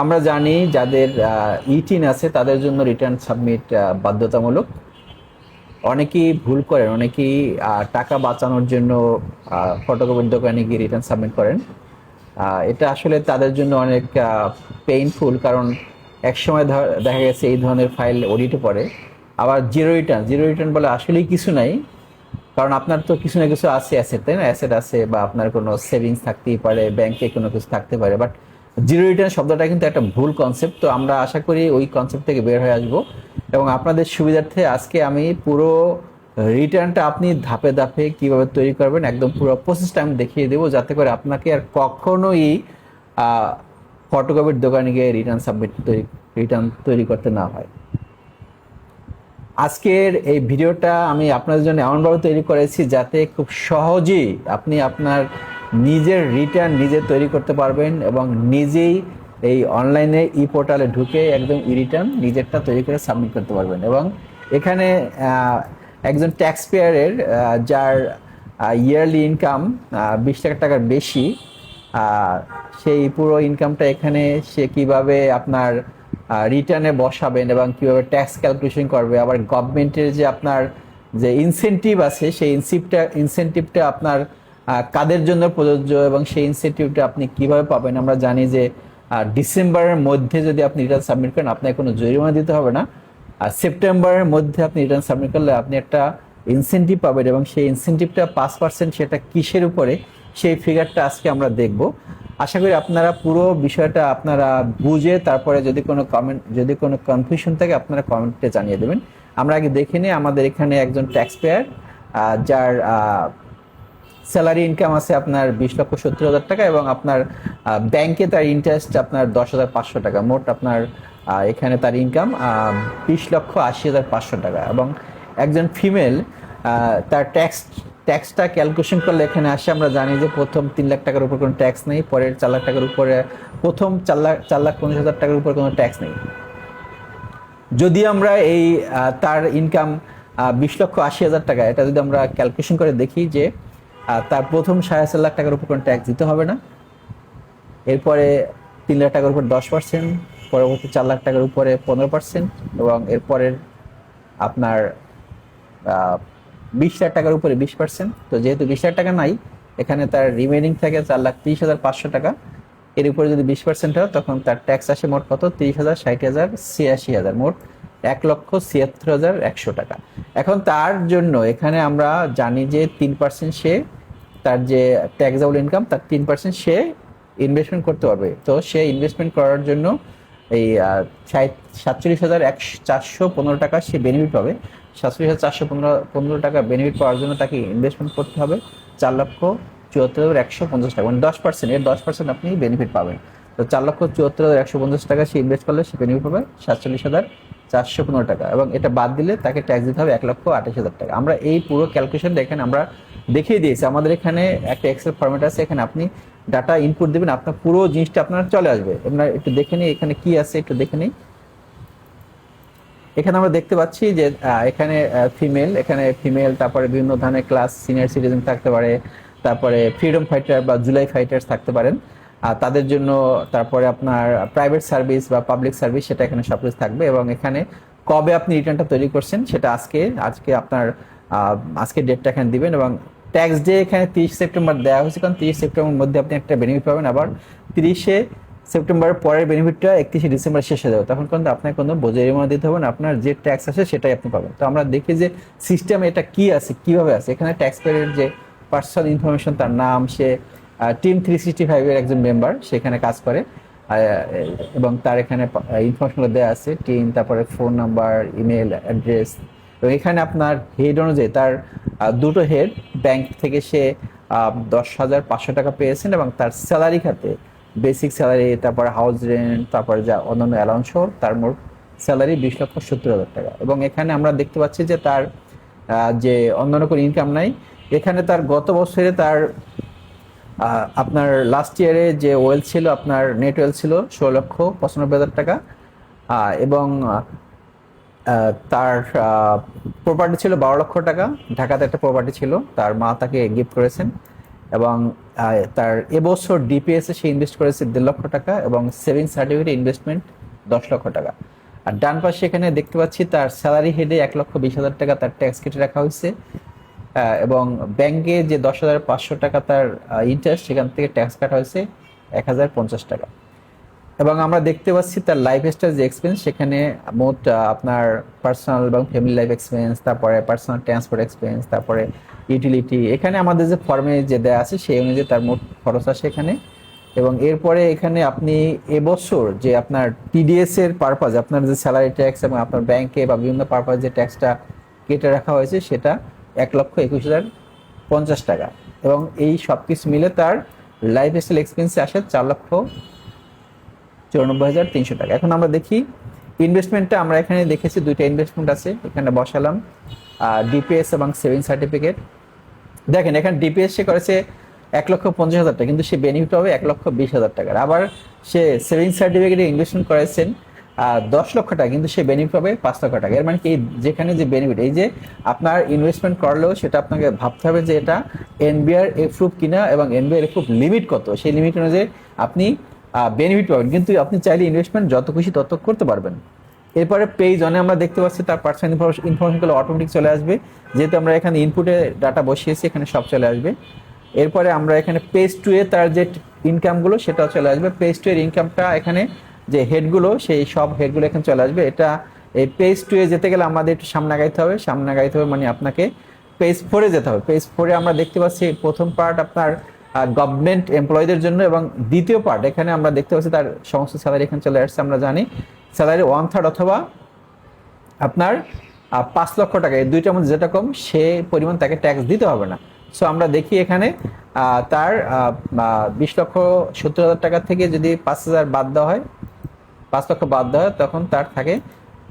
আমরা জানি যাদের ইটিন আছে তাদের জন্য রিটার্ন সাবমিট বাধ্যতামূলক। অনেকেই ভুল করেন, অনেকেই টাকা বাঁচানোর জন্য ফটোকপির দোকানে গিয়ে রিটার্ন সাবমিট করেন। এটা আসলে তাদের জন্য অনেক পেইনফুল, কারণ একসময় দেখা গেছে এই ধরনের ফাইল অডিটে পড়ে। আবার জিরো রিটার্ন, জিরো রিটার্ন বলে আসলেই কিছু নাই, কারণ আপনার তো কিছু না কিছু আছে অ্যাসেট, তাই না? অ্যাসেট আছে বা আপনার কোনো সেভিংস থাকতেই পারে, ব্যাংকে কোনো কিছু থাকতে পারে। বাট জিরো রিটার্ন শব্দটা কিন্তু একটা ভুল কনসেপ্ট। তো আমরা আশা করি ওই কনসেপ্ট থেকে বের হয়ে আসবো, এবং আপনাদের সুবিধার্থে আজকে আমি পুরো রিটার্নটা আপনি ধাপে ধাপে কিভাবে তৈরি করবেন একদম পুরো প্রসেসটা আমি দেখিয়ে দেবো, যাতে করে আপনাকে আর কখনোই ফটোকপির দোকানে গিয়ে রিটার্ন তৈরি করতে না হয়। আজকের এই ভিডিওটা আমি আপনাদের জন্য এমনভাবে তৈরি করেছি যাতে খুব সহজেই আপনি আপনার নিজের রিটার্ন নিজে তৈরি করতে পারবেন, এবং নিজেই এই অনলাইনে পোর্টালে ঢুকে একদম রিটার্ন নিজেরটা তৈরি করে সাবমিট করতে পারবেন। এবং এখানে একজন ট্যাক্স পেয়ারের যার ইয়ারলি ইনকাম 20 লাখ টাকার বেশি, সেই পুরো ইনকামটা এখানে সে কিভাবে আপনার রিটার্নে বসাবেন এবং কিভাবে ট্যাক্স ক্যালকুলেশন করবে, আবার গভর্নমেন্টের যে আপনার যে ইনসেনটিভ আছে সেই ইনসেনটিভটা আপনার কাদের জন্য প্রযোজ্য এবং সেই ইনসেনটিভটা আপনি কিভাবে পাবেন। আমরা জানি যে ডিসেম্বরের মধ্যে যদি আপনি রিটার্ন সাবমিট করেন আপনাকে কোনো জরিমানা দিতে হবে না, আর সেপ্টেম্বরের মধ্যে আপনি রিটার্ন সাবমিট করলে আপনি একটা ইনসেনটিভ পাবেন, এবং সেই ইনসেনটিভটা 5%, সেটা কিসের উপরে সেই ফিগারটা আজকে আমরা দেখব। আশা করি আপনারা পুরো বিষয়টা আপনারা বুঝে তারপরে যদি কোনো কনফিউশন থাকে আপনারা কমেন্টে জানিয়ে দেবেন। আমরা আগে দেখে নিই আমাদের এখানে একজন ট্যাক্স পেয়ার যার স্যালারি ইনকাম আছে আপনার 20,70,000 টাকা, এবং আপনার ব্যাংকে তার ইন্টারেস্ট আপনার 10,500 টাকা। মোট আপনার এখানে তার ইনকাম 20,80,500 টাকা। এবং একজন ফিমেল, তার ট্যাক্সটা ক্যালকুলেশন করলে এখানে আসে, আমরা জানি যে প্রথম 3 লাখ টাকার উপর কোনো ট্যাক্স নেই, পরের 4 লাখ টাকার উপরে, প্রথম 4,50,000 টাকার উপর কোনো ট্যাক্স নেই। যদি আমরা এই তার ইনকাম 20,80,000 টাকা, এটা যদি আমরা ক্যালকুলেশন করে দেখি যে তার প্রথম 4.5 লাখ টাকার উপর কোনো ট্যাক্স দিতে হবে না, এরপরে 3 লাখ টাকার উপর 10%, পরবর্তী 4 লাখ টাকার উপরে 15%, এবং এরপরের আপনার 20 লাখ টাকার উপরে 20%। তো যেহেতু 20 লাখ টাকা নাই, এখানে তার রিমেনিং থাকে 4,30,500 টাকা। এর উপরে যদি 20% হয় তখন তার ট্যাক্স আসে মোট কত? 30,000, 60,000, 86,000, মোট 1,76,100 টাকা। এখন তার জন্য এখানে আমরা জানি যে 3% সে, তার যে ট্যাক্সেবল ইনকাম তার 3% সে ইনভেস্টমেন্ট করতে পারবে। তো সে ইনভেস্টমেন্ট করার জন্য এই 47,415 টাকা সে বেনিফিট পাবে। 47,415 টাকা বেনিফিট পাওয়ার জন্য তাকে ইনভেস্টমেন্ট করতে হবে 4,74,150 টাকা, মানে 10%, এর 10% আপনি বেনিফিট পাবেন। তো 4,74,150 টাকা সে ইনভেস্ট করলে সে বেনিফিট পাবে 47,415 টাকা, এবং এটা বাদ দিলে তাকে ট্যাক্স দিতে হবে 1,28,000 টাকা। আমরা এই পুরো ক্যালকুলেশনটা এখানে আমরা দেখিয়ে দিয়েছি। আমাদের এখানে একটা এক্সেল ফরম্যাট আছে, এখানে আপনি ডাটা ইনপুট দেবেন, আপনার পুরো জিনিসটা আপনার চলে আসবে। আমরা একটু দেখে নিই এখানে কি আছে, একটু দেখে নিই। এখানে আমরা দেখতে পাচ্ছি যে এখানে ফিমেল, তারপরে বিভিন্ন ধরনের ক্লাস, সিনিয়র সিটিজেন থাকতে পারে, তারপরে ফ্রিডম ফাইটার বা জুলাই ফাইটার্স থাকতে পারেন, আর তাদের জন্য তারপরে আপনার প্রাইভেট সার্ভিস বা পাবলিক সার্ভিস, সেটা এখানে সবকিছু থাকবে। এবং এখানে কবে আপনি রিটার্নটা তৈরি করছেন সেটা আজকে আপনার আজকে ডেটটা এখানে দিবেন, এবং ট্যাক্স ডে এখানে 30 সেপ্টেম্বর দেওয়া হয়েছে, কারণ 30 সেপ্টেম্বর মধ্যে আপনি একটা বেনিফিট পাবেন। আবার 30 সেপ্টেম্বরের পরের বেনিফিটটা 31 ডিসেম্বর শেষ হয়ে যাবে, তখন কিন্তু আপনার কোনো জরিমানা দিতে হবে না, আপনার যে ট্যাক্স আছে সেটাই আপনি পাবেন। তো আমরা দেখি যে সিস্টেম এটা কি আছে, কিভাবে আছে। এখানে ট্যাক্স পেয়ারের যে পার্সোনাল ইনফরমেশন, তার নাম, সে টিম 365 এর একজন মেম্বার, সেখানে কাজ করে, এবং তার এখানে ইনফরমেশনগুলো দেওয়া আছে, টিম, তারপরে ফোন নাম্বার, ইমেল অ্যাড্রেস। এবং এখানে আপনার হেড অনুযায়ী তার দুটো হেড, ব্যাংক থেকে সে 10,500 টাকা পেয়েছেন, এবং তার স্যালারি খাতে বেসিক স্যালারি, তারপরে হাউস রেন্ট, তারপরে যা অন্যান্য অ্যালাউন্স সহ তার মোট স্যালারি 20,70,000 টাকা। এবং এখানে আমরা দেখতে পাচ্ছি যে তার যে অন্যান্য কোনো ইনকাম নাই। এখানে তার গত বছরে তার আপনার লাস্ট ইয়ারে যে ওয়েলথ ছিল, আপনার নেট ওয়েলথ ছিল 16,95,000 টাকা, এবং তার প্রপার্টি ছিল 12 লক্ষ টাকা। ঢাকাতে একটা প্রপার্টি ছিল, তার মা তাকে গিফট করেছেন। এবং তার এবছর ডিপিএস এ সে ইনভেস্ট করেছে 1.5 লক্ষ টাকা এবং সেভিংস সার্টিফিকেট ইনভেস্টমেন্ট 10 লক্ষ টাকা। আর ডান পাশে এখানে দেখতে পাচ্ছি তার স্যালারি হেডে 1,20,000 টাকা তার ট্যাক্স কেটে রাখা হয়েছে, এবং ব্যাংকে যে 10,500 টাকা তার ইন্টারেস্ট, সেখান থেকে ট্যাক্স কাটা হয়েছে 1,050 টাকা। এবং আমরা দেখতে পাচ্ছি তার লাইফ স্টাইল যে এক্সপেন্স, সেখানে মোট আপনার পার্সোনাল এবং ফ্যামিলি লাইফ এক্সপেন্স, তারপরে পার্সোনাল ট্রান্সপোর্ট এক্সপেন্স, তারপরে ইউটিলিটি, এখানে আমাদের যে ফর্মে যে দেওয়া আছে সেই অনুযায়ী তার মোট খরচ আসে এখানে। এবং এরপরে এখানে আপনি এবছর যে আপনার টিডিএস এর পারপাজ, আপনার যে স্যালারি ট্যাক্স এবং আপনার ব্যাংকে বা বিভিন্ন পারপাজ যে ট্যাক্সটা কেটে রাখা হয়েছে সেটা 1,21,050 টাকা। এবং এই সব কিছু মিলে তার লাইফ স্টাইল এক্সপেন্সে আসে 4,94,300 টাকা। এখন আমরা দেখি ইনভেস্টমেন্টটা, আমরা এখানে দেখেছি দুইটা ইনভেস্টমেন্ট আছে, এখানে বসালাম ডিপিএস এবং সেভিং সার্টিফিকেট। দেখেন এখানে ডিপিএস সে করেছে 1,50,000 টাকা, কিন্তু সে বেনিফিট হবে 1,20,000 টাকার। আবার সে সেভিং সার্টিফিকেটে ইনভেস্টমেন্ট করেছেন 10 লক্ষ টাকা, কিন্তু সে বেনিফিট পাবে 5 লক্ষ টাকা। এর মানে কি, যেখানে যে বেনিফিট, এই যে আপনার ইনভেস্টমেন্ট করলেও সেটা আপনাকে ভাবতে হবে যে এটা এনবিআর এপ্রুভ কিনা এবং এনবিআর এপ্রুভ লিমিট কত, সেই লিমিট অনুযায়ী আপনি বেনিফিট পাবেন। কিন্তু আপনি চাইলে ইনভেস্টমেন্ট যত খুশি তত করতে পারবেন। এরপরে পেজ অনে আমরা দেখতে পাচ্ছি তার পার্সোনাল ইনফরমেশনগুলো অটোমেটিক চলে আসবে, যেহেতু আমরা এখানে ইনপুটে ডাটা বসিয়েছি, এখানে সব চলে আসবে। এরপরে আমরা এখানে পেজ 2 এ তার যে ইনকামগুলো সেটাও চলে আসবে। পেজ 2 এর ইনকামটা এখানে যে হেডগুলো, সেই সব হেডগুলো এখানে চলে আসবে। এটা এই পেজ 2 এ যেতে গেলে আমাদের একটু সামনে আগাইতে হবে, সামনে আগাইতে হবে মানে আপনাকে পেজ 4 এ যেতে হবে। পেজ 4 এ আমরা দেখতে পাচ্ছি প্রথম পার্ট আপনার গভর্নমেন্ট এমপ্লয়ীদের জন্য, এবং দ্বিতীয় পার্ট এখানে আমরা দেখতে পাচ্ছি তার সমস্ত স্যালারি এখানে চলে আসছে। আমরা জানি স্যালারি 1/3 অথবা আপনার 5 লক্ষ টাকা, এই দুইটার মধ্যে যেটা কম সে পরিমাণ তাকে ট্যাক্স দিতে হবে না। সো আমরা দেখি এখানে তার 20,70,000 টাকা থেকে যদি 5,000 বাদ দেওয়া হয়, 5 লক্ষ বাদ দেওয়া হয়, তখন তার থাকে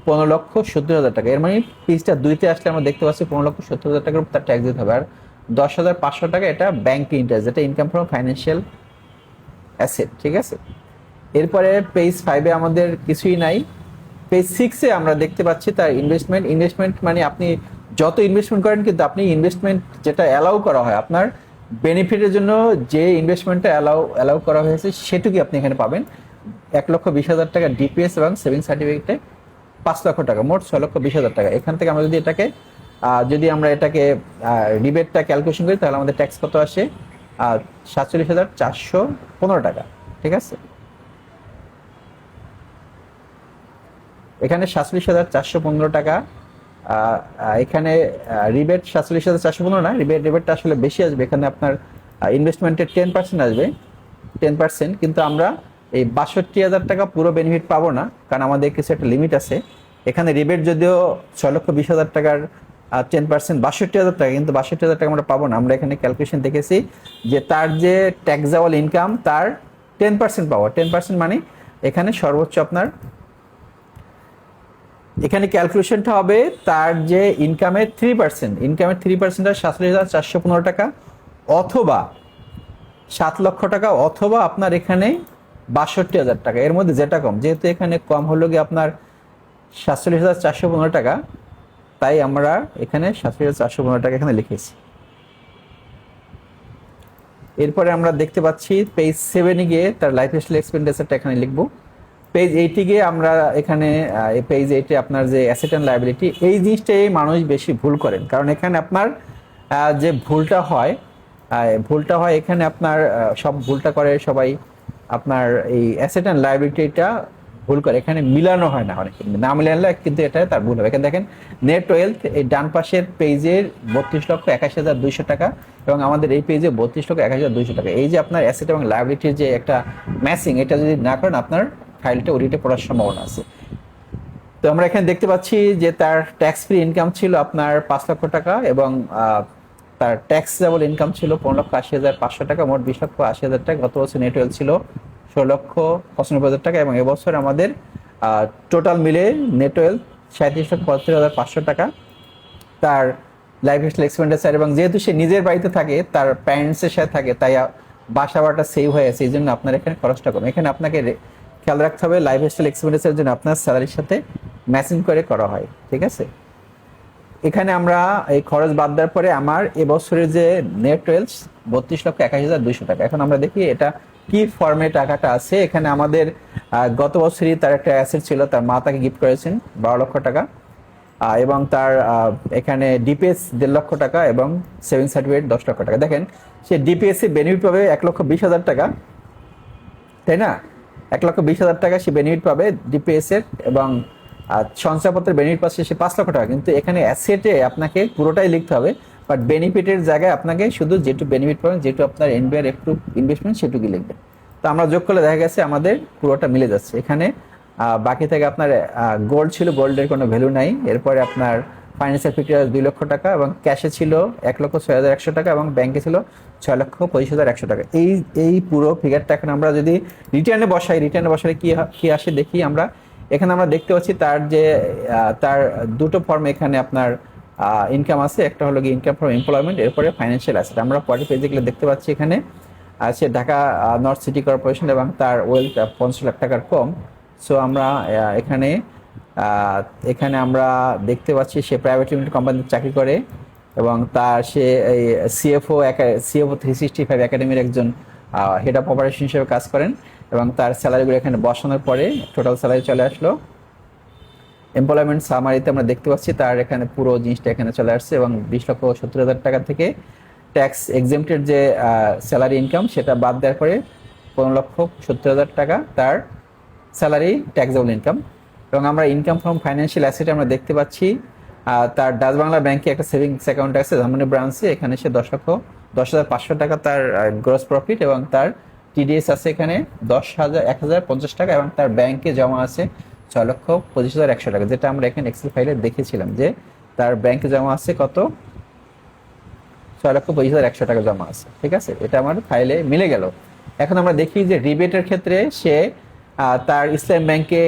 15,70,000 টাকা। এর মানে পিসটা 2-তে আসলে আমরা দেখতে পাচ্ছি 15,70,000 টাকার উপর তার ট্যাক্স দিতে হবে। আর 10,500 টাকা এটা ব্যাংক ইন্টারেস্ট, যেটা ইনকাম ফ্রম ফাইন্যান্সিয়াল অ্যাসেট, ঠিক আছে। এরপরে পেজ 5 এ আমাদের কিছুই নাই। পেজ 6 এ আমরা দেখতে পাচ্ছি তার ইনভেস্টমেন্ট মানে আপনি যত ইনভেস্টমেন্ট করেন, কিন্তু আপনি ইনভেস্টমেন্ট যেটা অ্যালাউ করা হয় আপনার বেনিফিটের জন্য, যে ইনভেস্টমেন্টটা অ্যালাউ করা হয়েছে সেটুকুই আপনি এখানে পাবেন। 1,20,000 টাকা ডিপিএস এবং সেভিং সার্টিফিকেটে 5 লক্ষ টাকা, মোট 6,20,000 টাকা। এখান থেকে আমরা যদি আমরা এটাকে রিবেটটা ক্যালকুলেশন করি, তাহলে আমাদের ট্যাক্স কত আসে? 47,415 টাকা, ঠিক আছে। এখানে 47,415 টাকা। এখানে রিবেট 47,415 না, রিবেটটা আসলে বেশি আসবে। এখানে আপনার ইনভেস্টমেন্টের 10% আসবে, 10%। কিন্তু আমরা এই 62,000 টাকা পুরো বেনিফিট পাবো না, কারণ আমাদের কিছু একটা লিমিট আছে। এখানে রিবেট যদিও 6,20,000 টাকার 10% 62,000 টাকা, কিন্তু 62,000 টাকা আমরা পাবো না। আমরা এখানে ক্যালকুলেশন দেখেছি যে তার যে ট্যাক্সেবল ইনকাম তার 10% পাবো। 10% মানে এখানে সর্বোচ্চ আপনার, এখানে ক্যালকুলেশনটা হবে তার যে ইনকামের 3%, ইনকামের 3% 47,415 টাকা, অথবা 7 লক্ষ টাকা, অথবা আপনার এখানে 62,000 টাকা। এর মধ্যে যেটা কম, যেহেতু এখানে কম হলো গিয়ে আপনার 47,415 টাকা, তাই আমরা এখানে 47,415 টাকা এখানে লিখেছি। এরপরে আমরা দেখতে পাচ্ছি পেজ 7 এ গিয়ে তার লাইফ স্টাইল এক্সপেন্ডিচারটা এখানে লিখবো। পেজ 8 এ গিয়ে আমরা এখানে পেজ 8 এ আপনার যে অ্যাসেট অ্যান্ড লায়াবিলিটি, এই জিনিসটাই মানুষ বেশি ভুল করেন। কারণ এখানে আপনার যে ভুলটা হয় এখানে আপনার সব ভুলটা করে সবাই, আপনার এই অ্যাসেট অ্যান্ড লায়াবিলিটিটা ভুল করে, এখানে মিলানো হয় না, অনেক না মিলালে কিন্তু এটা তার ভুল হবে। এখানে দেখেন নেট ওয়েলথ, এই ডান পাশের পেজের 32,81,200 টাকা, এবং আমাদের এই পেজে 32,81,200 টাকা। এই যে আপনার অ্যাসেট এবং লায়াবিলিটির যে একটা ম্যাচিং, এটা যদি না করেন আপনার ফাইলটা অডিটে পড়ার সম্ভাবনা আছে। তো আমরা এখানে দেখতে পাচ্ছি যে তার ট্যাক্স ফ্রি ইনকাম ছিল আপনার 5 লক্ষ টাকা, এবং তার ট্যাক্সেবল ইনকাম ছিল 15,80,500 টাকা, মোট 20,80,000 টাকা। গত বছর নেট ওয়েলথ ছিল 16,95,000 টাকা, এবং এবছর আমাদের টোটাল মিলে নেট ওয়েলথ 37,75,500 টাকা। তার লাইফ স্টাইল এক্সপেন্ডিচার, এবং যেহেতু সে নিজের বাড়িতে থাকে, তার প্যারেন্টসের সাথে থাকে, তাই বাসা ভাড়াটা সেভ হয়ে আছে, এই জন্য আপনার এখানে খরচটা কম। এখানে আপনাকে খেয়াল রাখতে হবে লাইফ স্টাইল এক্সপেন্ডিচারের জন্য আপনার স্যালারির সাথে ম্যাচিং করে করা হয়, ঠিক আছে। এখানে আমরা এই খরচ বাদ দেওয়ার পরে আমার এবছরের যে নেট ওয়েলথ 32,81,200 টাকা। এখন আমরা দেখি এটা কি ফর্মে টাকাটা আছে। এখানে আমাদের গত বছরই তার একটা অ্যাসেট ছিল, তার মা তাকে গিফট করেছেন 12 লক্ষ টাকা, এবং তার এখানে ডিপিএস 1.5 লক্ষ টাকা এবং সেভিংস সার্টিফিকেট 10 লক্ষ টাকা। দেখেন সে ডিপিএস এ বেনিফিট পাবে 1,20,000 টাকা, তাই না? 1,20,000 টাকা সে বেনিফিট পাবে ডিপিএস এর, এবং সঞ্চয়পত্রের বেনিফিট পাচ্ছে সে 5 লক্ষ টাকা। কিন্তু এখানে অ্যাসেটে আপনাকে পুরোটাই লিখতে হবে, বাট বেনিফিটের জায়গায় আপনাকে শুধু যেটু বেনিফিট পাবেন, যেটু আপনার এনবিআর একটু ইনভেস্টমেন্ট সেটুকুই লিখবেন। তো আমরা যোগ করলে দেখা গেছে আমাদের পুরোটা মিলে যাচ্ছে। এখানে বাকি থেকে আপনার গোল্ড ছিল, গোল্ডের কোনো ভ্যালু নাই। এরপরে আপনার ফাইন্যান্সিয়াল ফিক্সার 2 লক্ষ টাকা এবং ক্যাশে ছিল 1,06,100 টাকা এবং ব্যাংকে ছিল 6,25,100 টাকা। এই পুরো ফিগারটা এখন আমরা যদি রিটার্নে বসাই, রিটার্নে বসালে কি আসে দেখি আমরা। এখানে আমরা দেখতে পাচ্ছি তার যে তার দুটো ফর্ম এখানে আপনার ইনকাম আছে, একটা হলো কি ইনকাম ফ্রম এমপ্লয়মেন্ট, এরপরে ফাইন্যান্সিয়াল অ্যাসেট। আমরা পরের পেজে গেলে দেখতে পাচ্ছি এখানে সে ঢাকা নর্থ সিটি কর্পোরেশন এবং তার ওয়েলথ 50 লাখ টাকার কম। সো আমরা এখানে আমরা দেখতে পাচ্ছি সে প্রাইভেট লিমিটেড কোম্পানিতে চাকরি করে এবং সে এই সিএফও 365 একাডেমির একজন হেড অফ অপারেশন হিসেবে কাজ করেন, এবং তার স্যালারিগুলো এখানে বসানোর পরে টোটাল স্যালারি চলে আসলো। এমপ্লয়মেন্ট সামারিতে আমরা দেখতে পাচ্ছি তার এখানে পুরো জিনিসটা এখানে চলে আসছে, এবং 20,70,000 টাকা থেকে ট্যাক্স এক্সেম্পটেড যে স্যালারি ইনকাম সেটা বাদ দেওয়ার পরে 15,70,000 টাকা তার স্যালারি ট্যাক্সেবল ইনকাম। এবং আমরা ইনকাম ফ্রম ফাইন্যান্সিয়াল অ্যাসেট আমরা দেখতে পাচ্ছি তার ডাচ বাংলা ব্যাংকে একটা সেভিংস অ্যাকাউন্ট আছে ধানমন্ডি ব্রাঞ্চে, এখানে সে 10,05,000 তার গ্রস প্রফিট, এবং তার টিডিএস আছে এখানে 1,050 টাকা, এবং তার ব্যাংকে জমা আছে 6,25,100 টাকা, যেটা আমরা এখানে এক্সেল ফাইলে দেখেছিলাম যে তার ব্যাংকে জমা আছে কত, 6,25,100 টাকা জমা আছে। ঠিক আছে, এটা আমার ফাইলে মিলে গেল। এখন আমরা দেখি যে রিবেটের ক্ষেত্রে সে তার ইসলাম ব্যাংকে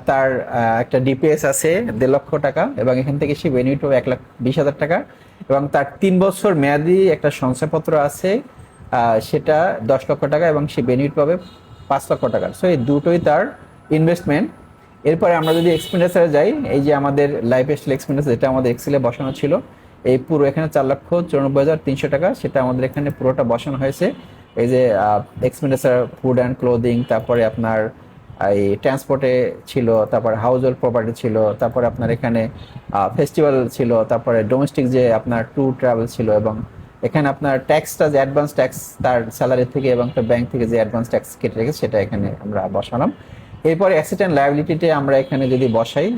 তার একটা ডিপিএস আছে 1.5 লক্ষ টাকা, এবং এখান থেকে সে বেনিফিট পাবে 1,20,000 টাকা, এবং তার 3 বছর মেয়াদি একটা শংসাপত্র আছে সেটা 10 লক্ষ টাকা, এবং সে বেনিফিট পাবে 5 লক্ষ টাকা। সো এই দুটোই তার ইনভেস্টমেন্ট। এরপরে আমরা যদি এক্সপেন্ডিচারে যাই, এই যে আমাদের লাইফ স্টাইল এক্সপেন্ডিচার যেটা আমাদের এক্সেলে বসানো ছিল, এই পুরো এখানে 4,94,300 টাকা, সেটা আমাদের এখানে পুরোটা বসানো হয়েছে। এই যে এক্সপেন্ডিচার ফুড অ্যান্ড ক্লোদিং, তারপরে আপনার এই ট্রান্সপোর্টে ছিল, তারপরে হাউস হোল্ড প্রপার্টি ছিল, তারপরে আপনার এখানে ফেস্টিভ্যাল ছিল, তারপরে ডোমেস্টিক যে আপনার ট্যুর ট্রাভেল ছিল, এবং এখানে আপনার ট্যাক্সটা যে অ্যাডভান্স ট্যাক্স তার স্যালারি থেকে এবং তার ব্যাংক থেকে যে অ্যাডভান্স ট্যাক্স কেটে রেখেছে সেটা এখানে আমরা বসালাম। এরপরে অ্যাসেট অ্যান্ড লায়াবিলিটিতে আমরা এখানে যদি বসাই,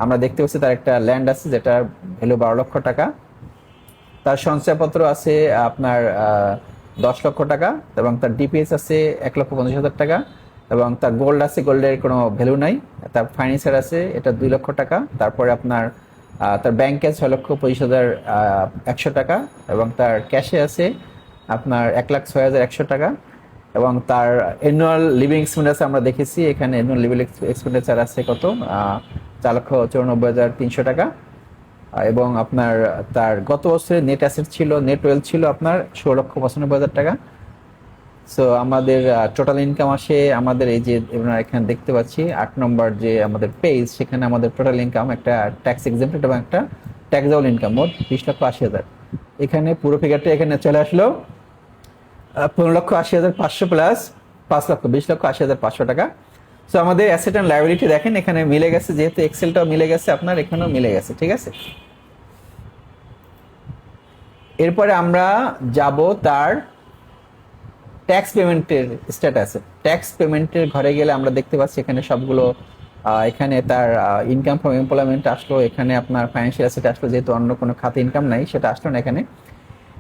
আমরা দেখতে পাচ্ছি তার একটা ল্যান্ড আছে যেটা ভ্যালু 12 লক্ষ টাকা, তার সঞ্চয়পত্র আছে আপনার 10 লক্ষ টাকা, এবং তার ডিপিএস আছে 1,50,000 টাকা, এবং তার গোল্ড আছে, গোল্ডের কোনো ভ্যালু নাই। তার ফার্নিচার আছে এটা 2 লক্ষ টাকা, তারপরে আপনার তার ব্যাংকে 6,25,100 টাকা, এবং তার ক্যাশে আছে আপনার 1,06,100 টাকা, এবং তার অ্যানুয়াল লিভিং এক্সপেন্ডিচার আমরা দেখেছি এখানে অ্যানুয়াল লিভিং এক্সপেন্ডিচার আছে কত, 4,94,300 টাকা, এবং আপনার তার গত বছরের নেট অ্যাসেট ছিল, নেট ওয়েলথ ছিল আপনার 16,95,000 টাকা। সো আমাদের টোটাল ইনকাম আসে আমাদের এই যে এখানে দেখতে পাচ্ছি 8 নম্বর যে আমাদের পেজ, সেখানে আমাদের টোটাল ইনকাম একটা ট্যাক্স এক্সেম্পটেড এবং একটা ট্যাক্সেবল ইনকাম মোট 20,80,000। এখানে পুরো ফিগারটা এখানে চলে আসলো 15,80,500 প্লাস 5 লক্ষ 20,80,500 টাকা। সো আমাদের অ্যাসেট অ্যান্ড লায়াবিলিটি দেখেন এখানে মিলে গেছে, যেহেতু এক্সেলটাও মিলে গেছে আপনার এখানেও মিলে গেছে। ঠিক আছে, এরপরে আমরা যাব তার ট্যাক্স পেমেন্টের স্ট্যাটাসে। ট্যাক্স পেমেন্টের ঘরে গেলে আমরা দেখতে পাচ্ছি এখানে সবগুলো এখানে তার ইনকাম ফ্রম এমপ্লয়মেন্ট আসলো, এখানে আপনার ফাইন্যান্সিয়াল অ্যাসেট আসলো, যেহেতু অন্য কোনো খাতে ইনকাম নাই সেটা আসলো না এখানে।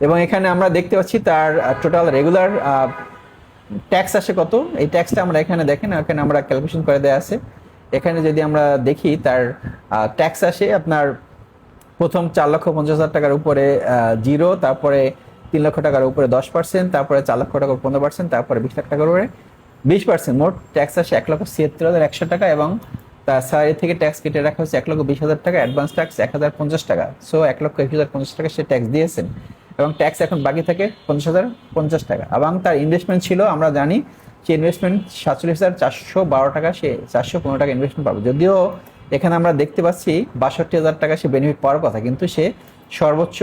এবং এখানে আমরা দেখতে পাচ্ছি তার টোটাল রেগুলার ট্যাক্স আসে কত, এই ট্যাক্সটা আমরা এখানে দেখেন, এখানে আমরা ক্যালকুলেশন করে দেওয়া আছে। এখানে যদি আমরা দেখি তার ট্যাক্স আসে আপনার প্রথম 4,50,000 টাকার উপরে 0, তারপরে 3 লক্ষ টাকার উপরে 10%, তারপরে 4 লক্ষ টাকার 15%, তারপরে 20 লাখ টাকার উপরে 20%, মোট ট্যাক্স আসে 1,76,100 টাকা, এবং তার স্যালারি থেকে ট্যাক্স কেটে রাখা হচ্ছে 1,20,000 টাকা, অ্যাডভান্স ট্যাক্স 1,050 টাকা। সো 1,21,050 টাকা সে ট্যাক্স দিয়েছেন, এবং ট্যাক্স এখন বাকি থাকে 50,050 টাকা। এবং তার ইনভেস্টমেন্ট ছিল আমরা জানি সে ইনভেস্টমেন্ট 47,412 টাকা, সে 415 টাকা ইনভেস্টমেন্ট পাবে। যদিও এখানে আমরা দেখতে পাচ্ছি 62,000 টাকা সে বেনিফিট পাওয়ার কথা, কিন্তু সে সর্বোচ্চ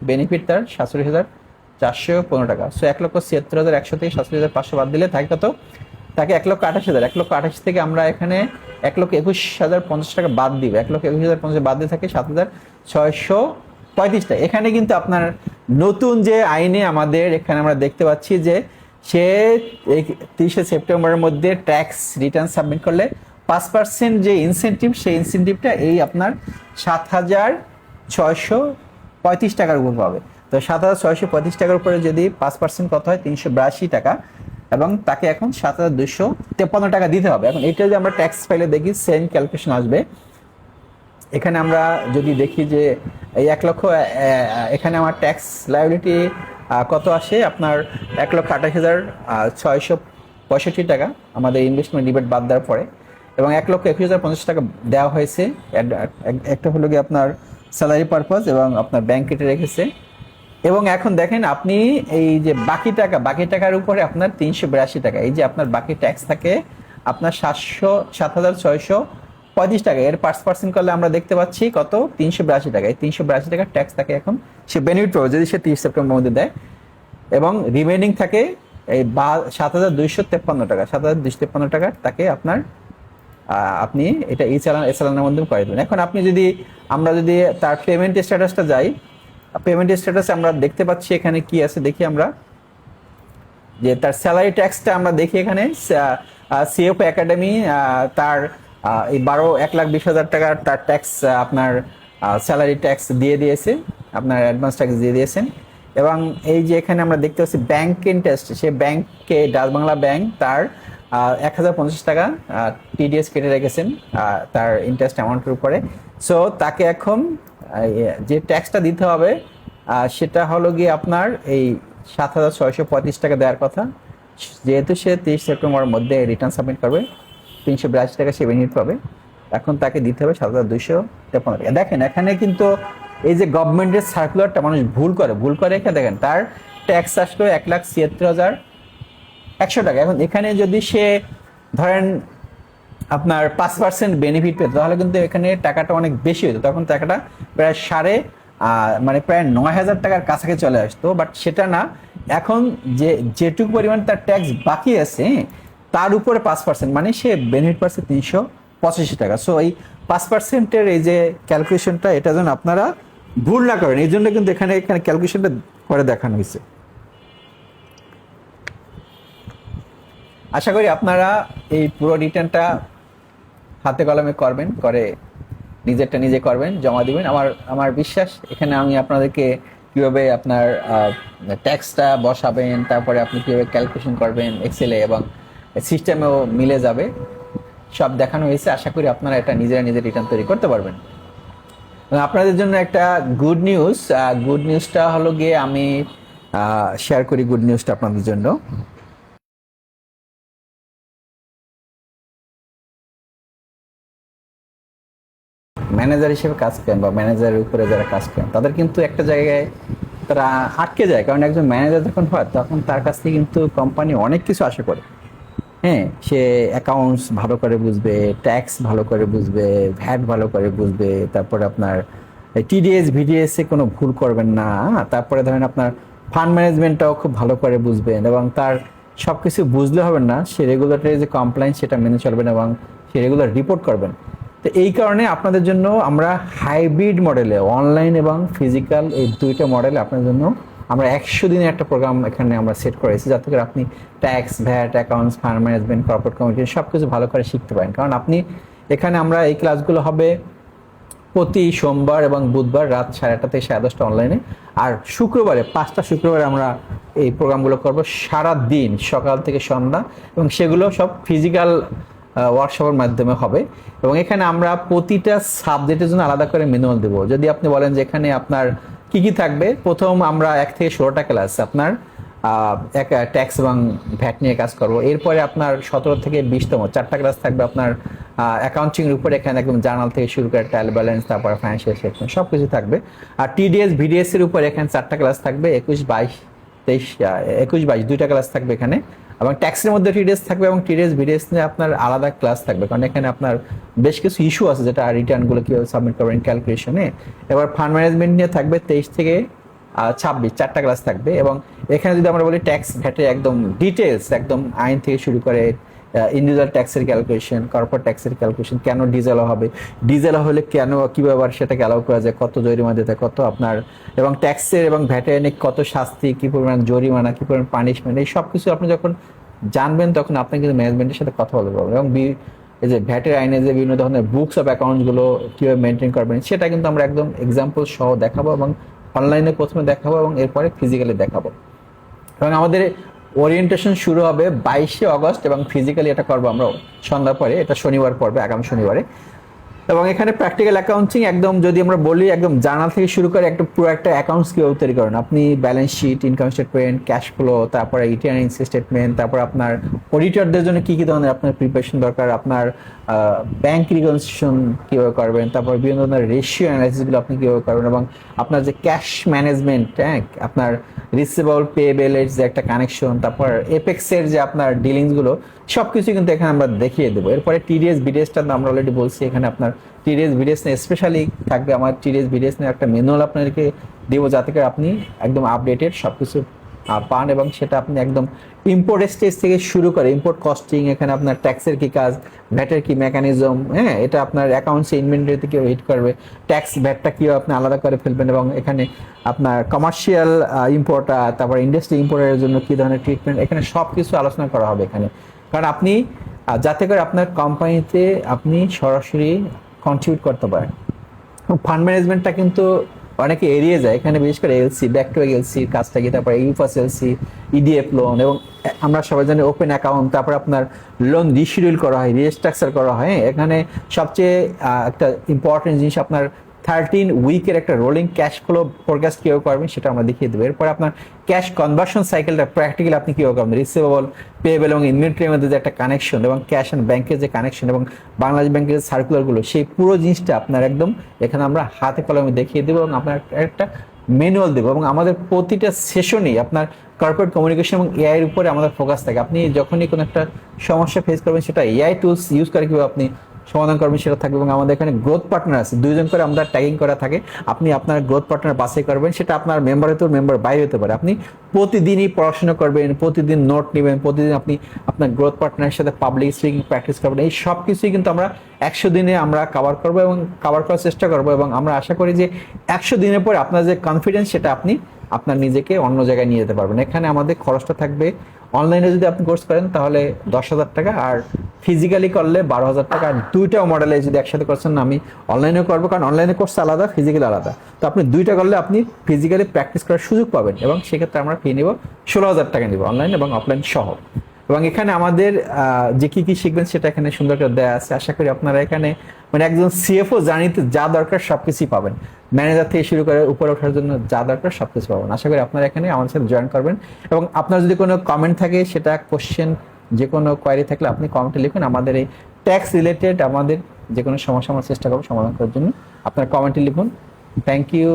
বেনিফিট তার 47,415 টাকা। সো 1,76,100 থেকে 47,500 বাদ দিলে থাকে কত? তাকে 1,28,000, 1,28,000 থেকে আমরা এখানে 1,21,050 টাকা বাদ দিব, 1,21,050 বাদ দিয়ে থাকে 7,635 টাকা। এখানে কিন্তু আপনার নতুন যে আইনে আমাদের এখানে আমরা দেখতে পাচ্ছি যে সে 30 সেপ্টেম্বরের মধ্যে ট্যাক্স রিটার্ন সাবমিট করলে 5% যে ইনসেন্টিভ, সেই ইনসেন্টিভটা এই আপনার 7,635 টাকার উপর পাবে। তো 7,635 টাকার উপরে যদি 5% কত হয়? 382 টাকা, এবং তাকে এখন 7,253 টাকা দিতে হবে। এখন এটা যদি আমরা ট্যাক্স ফাইলে দেখি, সেম ক্যালকুলেশন আসবে। এখানে আমরা যদি দেখি যে এই 1 লক্ষ, এখানে আমার ট্যাক্স লায়াবিলিটি কত আসে? আপনার 1,28,665 টাকা আমাদের ইনভেস্টমেন্ট রিবেট বাদ দেওয়ার পরে, এবং 1,21,050 টাকা দেওয়া হয়েছে। একটা হলো গিয়ে আপনার স্যালারি পারপাস, এবং আপনার ব্যাংক কেটে রেখেছে। এবং এখন দেখেন আপনি এই যে বাকি টাকার উপরে আপনার 382 টাকা, এই যে আপনার বাকি ট্যাক্স থাকে আপনার 7,635 টাকা, এর 5% করলে আমরা দেখতে পাচ্ছি কত? 382 টাকা। এই 382 টাকার ট্যাক্স থাকে এখন সে বেনিফিট পাবে যদি সে 30 সেপ্টেম্বর মধ্যে দেয়, এবং রিমেনিং থাকে এই 7,253 টাকা। 7,253 টাকা তাকে আপনার আপনি এটা এই চালানের মধ্যে করে দেবেন। এখন আপনি যদি আমরা যদি তার পেমেন্ট স্ট্যাটাসটা যাই, পেমেন্ট স্ট্যাটাসে আমরা দেখতে পাচ্ছি এখানে কি আছে দেখি আমরা, যে তার স্যালারি ট্যাক্সটা আমরা দেখি এখানে সিএফ একাডেমি তার এই 1,20,000 টাকার তার ট্যাক্স আপনার স্যালারি ট্যাক্স দিয়ে দিয়েছে, আপনার অ্যাডভান্স ট্যাক্স দিয়ে দিয়েছেন। এবং এই যে এখানে আমরা দেখতে পাচ্ছি ব্যাংক ইন্টারেস্ট, সে ব্যাংককে ডাচ বাংলা ব্যাংক তার 1,050 টাকা টিডিএস কেটে রেখেছেন তার ইন্টারেস্ট অ্যামাউন্টের উপরে। সো তাকে এখন যে ট্যাক্সটা দিতে হবে সেটা হলো গিয়ে আপনার এই 7,635 টাকা দেওয়ার কথা। যেহেতু সে 30 সেপ্টেম্বরের মধ্যে রিটার্ন সাবমিট করবে, 382 টাকা সে বেনিফিট পাবে। এখন তাকে দিতে হবে 7,253 টাকা। দেখেন এখানে কিন্তু এই যে গভর্নমেন্টের সার্কুলারটা মানুষ ভুল করে এখানে দেখেন তার ট্যাক্স আসলো 1,76,100 টাকা। এখন এখানে যদি সে ধরেন আপনার 5% বেনিফিট পেত, তাহলে কিন্তু এখানে টাকাটা অনেক বেশি হতো, তখন টাকাটা প্রায় প্রায় 9,000 টাকার কাছাকাছি চলে আসতো। বাট সেটা না, এখন যেটুকু পরিমাণ তার ট্যাক্স বাকি আছে তার উপরে 5%, মানে সে বেনিফিট পাচ্ছে 385 টাকা। সো এই 5%-এর এই যে ক্যালকুলেশনটা, এটা যেন আপনারা ভুল না করেন, এই জন্য কিন্তু এখানে ক্যালকুলেশনটা করে দেখানো হয়েছে। আশা করি আপনারা এই পুরো রিটার্নটা হাতে কলমে করবেন, করে নিজেরটা নিজে করবেন, জমা দিবেন। আমার বিশ্বাস এখানে আমি আপনাদেরকে কিভাবে আপনার ট্যাক্সটা বসাবেন, তারপরে আপনি কিভাবে ক্যালকুলেশন করবেন এক্সেলে এবং সিস্টেমেও মিলে যাবে, সব দেখানো হয়েছে। আশা করি আপনারা এটা নিজেরা নিজে রিটার্ন তৈরি করতে পারবেন। আপনাদের জন্য একটা গুড নিউজটা হলো গিয়ে আমি শেয়ার করি গুড নিউজটা আপনাদের জন্য। ম্যানেজার হিসেবে কাজ করেন বা ম্যানেজারের উপরে যারা কাজ করেন, তাদের কিন্তু একটা জায়গায় তারা আটকে যায়, কারণ একজন ম্যানেজার যখন হয় তখন তার কাছ থেকে কিন্তু কোম্পানি অনেক কিছু আশা করে। হ্যাঁ, সে অ্যাকাউন্টস ভালো করে বুঝবে, ট্যাক্স ভালো করে বুঝবে, ভ্যাট ভালো করে বুঝবে, তারপরে আপনার টিডিএস ভিডিএস এ কোনো ভুল করবেন না, তারপরে ধরেন আপনার ফান্ড ম্যানেজমেন্টটাও খুব ভালো করে বুঝবেন, এবং তার সব কিছু বুঝলে হবে না, সে রেগুলেটরি যে কমপ্লায়েন্স সেটা মেনে চলবেন এবং সে রেগুলার রিপোর্ট করবেন। তো এই কারণে আপনাদের জন্য আমরা হাইব্রিড মডেলে, অনলাইন এবং ফিজিক্যাল এই দুইটা মডেলে আপনাদের জন্য আমরা 100 দিনের একটা প্রোগ্রাম এখানে আমরা সেট করেছি, যাতে করে আপনি tax, VAT, accounts, fund management, corporate communication সব কিছু ভালো করে শিখতে পারেন। কারণ আপনি এখানে আমরা এই ক্লাসগুলো হবে প্রতি সোমবার এবং বুধবার রাত 8:30 থেকে 10:30 অনলাইনে, আর শুক্রবারে 5টা শুক্রবারে আমরা এই প্রোগ্রামগুলো করব সারা দিন সকাল থেকে সন্ধ্যা, এবং সেগুলো সব ফিজিক্যাল ওয়ার্কশপের মাধ্যমে হবে। এবং এখানে আমরা প্রতিটা সাবজেক্টের জন্য আলাদা করে ম্যানুয়াল দেবো। যদি আপনি বলেন যে এখানে আপনার কি কি থাকবে, প্রথম আমরা 1 থেকে 16টা ক্লাস আপনার ট্যাক্স এবং ভ্যাট নিয়ে কাজ করব। এরপরে আপনার 17 থেকে 20তম 4টা ক্লাস থাকবে আপনার অ্যাকাউন্টিং এর উপরে, এখানে একদম জার্নাল থেকে শুরু করে ট্রায়াল ব্যালেন্স, তারপরে ফাইন্যান্সিয়াল স্টেটমেন্ট সব কিছু থাকবে। আর টিডিএস ভিডিএস এর উপরে এখানে 4টা ক্লাস থাকবে, 21, 22 2টা ক্লাস থাকবে এখানে। এবং ট্যাক্সের মধ্যে টিডিএস থাকবে, এবং টিডিএস ভিডিএস নিয়ে আপনার আলাদা ক্লাস থাকবে, কারণ এখানে আপনার বেশ কিছু ইস্যু আছে, যেটা রিটার্ন গুলো কিভাবে সাবমিট করবেন ক্যালকুলেশনে। এবার ফান্ড ম্যানেজমেন্ট নিয়ে থাকবে 23 থেকে 26, 4টা ক্লাস থাকবে। এবং এখানে যদি আমরা বলি ট্যাক্স ভ্যাটে একদম ডিটেলস, একদম আইন থেকে শুরু করে ইন্ডিভিজুয়াল ট্যাক্সের ক্যালকুলেশন, কর্পোরেট ট্যাক্সের ক্যালকুলেশন, কেন ডিজেল হবে, ডিজেল হলে কেন, কিভাবে আবার সেটাকে অ্যালাউ করা যায়, কত জরিমানা দিতে হয়, কত আপনার, এবং ট্যাক্সের এবং ভ্যাটের কত শাস্তি, কি পরিমাণ জরিমানা, কি পরিমাণ পানিশমেন্ট, এই সব কিছু আপনি যখন জানবেন তখন আপনি কিন্তু ম্যানেজমেন্টের সাথে কথা বলতে পারবেন। এবং এই যে ভ্যাটের আইনে যে বিভিন্ন ধরনের বুকস অফ অ্যাকাউন্ট গুলো কিভাবে মেনটেন করবেন সেটা কিন্তু আমরা একদম এক্সাম্পল সহ দেখাবো, এবং অনলাইনে প্রথমে দেখাবো এবং এরপরে ফিজিক্যালি দেখাবো। এবং আমাদের ওরিয়েন্টেশন শুরু হবে 22শে অগস্ট, এবং ফিজিক্যালি এটা করবো আমরা সন্ধ্যার পরে, এটা শনিবার পড়বে, আগামী শনিবারে। এবং এখানে প্র্যাকটিক্যাল অ্যাকাউন্টিং একদম, যদি আমরা বলি একদম জার্নাল থেকে শুরু করে একটা পুরো একটা অ্যাকাউন্টস কিভাবে তৈরি করেন আপনি, balance sheet, income statement, cash flow, তারপরে রিটার্ন স্টেটমেন্ট, তারপর আপনার অডিটরদের জন্য কি কি ধরনের আপনার প্রিপারেশন দরকার, আপনার ব্যাংক রিকনসিলিয়েশন কিভাবে করবেন, তারপর বিভিন্ন ধরনের রেশিও অ্যানালাইসিসগুলো আপনি কিভাবে করবেন, এবং আপনার যে ক্যাশ ম্যানেজমেন্ট, হ্যাঁ, আপনার রিসিভেবল পেয়েবলের যে একটা কানেকশন, তারপর এপেক্সের যে আপনার ডিলিংসগুলো, সবকিছু কিন্তু এখানে আমরা দেখিয়ে দেবো। এরপরে টিডিএস বিডিএসটা আমরা অলরেডি বলছি, এখানে আপনার টিডিএস বিডিএস নিয়ে স্পেশালি থাকবে, আমার টিডিএস বিডিএস নিয়ে একটা ম্যানুয়াল আপনাদেরকে দেবো, যাতে করে আপনি একদম আপডেটেড সবকিছু পান, এবং সেটা আপনি একদম ইম্পোর্ট স্টেজ থেকে শুরু করে ইম্পোর্ট কস্টিং, এখানে আপনার ট্যাক্সের কি কাজ, ভ্যাটের কি মেকানিজম, হ্যাঁ, এটা আপনার অ্যাকাউন্টসে ইনভেন্টরিতে কীভাবে হিট করবে, ট্যাক্স ভ্যাটটা কীভাবে আপনি আলাদা করে ফেলবেন, এবং এখানে আপনার কমার্শিয়াল ইম্পোর্টার, তারপর ইন্ডাস্ট্রি ইম্পোর্টারের জন্য কী ধরনের ট্রিটমেন্ট, এখানে সব কিছু আলোচনা করা হবে এখানে। কারণ আপনি যাতে করে আপনার কোম্পানিতে আপনি সরাসরি কন্ট্রিবিউট করতে পারেন। ফান্ড ম্যানেজমেন্টটা কিন্তু অনেকে এড়িয়ে যায়, এখানে বিশেষ করে এলসি, ব্যাক টু এলসি কাজটা কি, তারপরে ইউফাস এলসি, ইডিএফ লোন, এবং আমরা সবাই জানি ওপেন অ্যাকাউন্ট, তারপর আপনার লোন রিশিডিউল করা হয়, রিস্ট্রাকচার করা হয়। এখানে সবচেয়ে একটা ইম্পর্টেন্ট জিনিস আপনার 13 উইকের একটা রোলিং ক্যাশ ফ্লো ফোরকাস্ট কীভাবে করবেন সেটা আমরা দেখিয়ে দেবো। এরপর আপনার ক্যাশ কনভার্সন সাইকেলটা প্র্যাকটিক্যালি আপনি কীভাবে করবেন, রিসিভেবল, পেয়েবল এবং ইনভেন্টরির মধ্যে যে একটা কানেকশন, এবং ক্যাশ অ্যান্ড ব্যাংকের যে কানেকশন, এবং বাংলাদেশ ব্যাংকের যে সার্কুলারগুলো, সেই পুরো জিনিসটা আপনার একদম এখানে আমরা হাতে কলমে দেখিয়ে দেবো, এবং আপনার একটা ম্যানুয়াল দেবো। এবং আমাদের প্রতিটা সেশনেই আপনার কর্পোরেট কমিউনিকেশন এবং এআই এর উপরে আমাদের ফোকাস থাকে। আপনি যখনই কোনো একটা সমস্যা ফেস করবেন সেটা এআই টুলস ইউজ করে কীভাবে আপনি সমাধান করবেন সেটা থাকবে। এবং আমাদের এখানে গ্রোথ পার্টনার আছে, 2জন করে আমাদের ট্যাগিং করা থাকে। আপনি আপনার গ্রোথ পার্টনার বাছাই করবেন, সেটা আপনার মেম্বার হতে মেম্বার বাইরে হতে পারে। আপনি প্রতিদিনই পড়াশোনা করবেন, প্রতিদিন নোট নেবেন, প্রতিদিন আপনি আপনার গ্রোথ পার্টনারের সাথে পাবলিক স্পিকিং প্র্যাকটিস করবেন। এই সব কিছুই কিন্তু আমরা 100 দিনে আমরা কভার করবো এবং কভার করার চেষ্টা করবো। এবং আমরা আশা করি যে 100 দিনের পরে আপনার যে কনফিডেন্স সেটা আপনি আপনার নিজেকে অন্য জায়গায় নিয়ে যেতে পারবেন। এখানে আমাদের খরচটা থাকবে, অনলাইনে যদি আপনি কোর্স করেন তাহলে 10,000 টাকা, আর ফিজিক্যালি করলে 12,000 টাকা। আর দুইটা মডেলে যদি একসাথে করছেন, আমি অনলাইনেও করবো, কারণ অনলাইনে কোর্স আলাদা, ফিজিক্যালি আলাদা। তো আপনি দুইটা করলে আপনি ফিজিক্যালি প্র্যাকটিস করার সুযোগ পাবেন, এবং সেক্ষেত্রে আমরা ফি নিব 16,000 টাকা নিব, অনলাইন এবং অফলাইন সহ। এবং এখানে আমাদের যে কি কি শিখবেন সেটা এখানে সুন্দর করে দেওয়া আছে। আশা করি আপনারা এখানে মানে একজন সিএফও জার্নিতে যা দরকার সবকিছুই পাবেন, ম্যানেজার থেকে শুরু করে উপরে ওঠার জন্য যা দরকার সবকিছু পাবেন। আশা করি আপনারা এখানে আমাদের সাথে জয়েন করবেন। এবং আপনার যদি কোনো কমেন্ট থাকে, সেটা কোশ্চেন, যে কোনো কোয়ারি থাকলে আপনি কমেন্টে লিখুন। আমাদের এই ট্যাক্স রিলেটেড আমাদের যে কোনো সমস্যা আমরা চেষ্টা করবো সমাধান করার জন্য। আপনার কমেন্টে লিখুন। Thank you.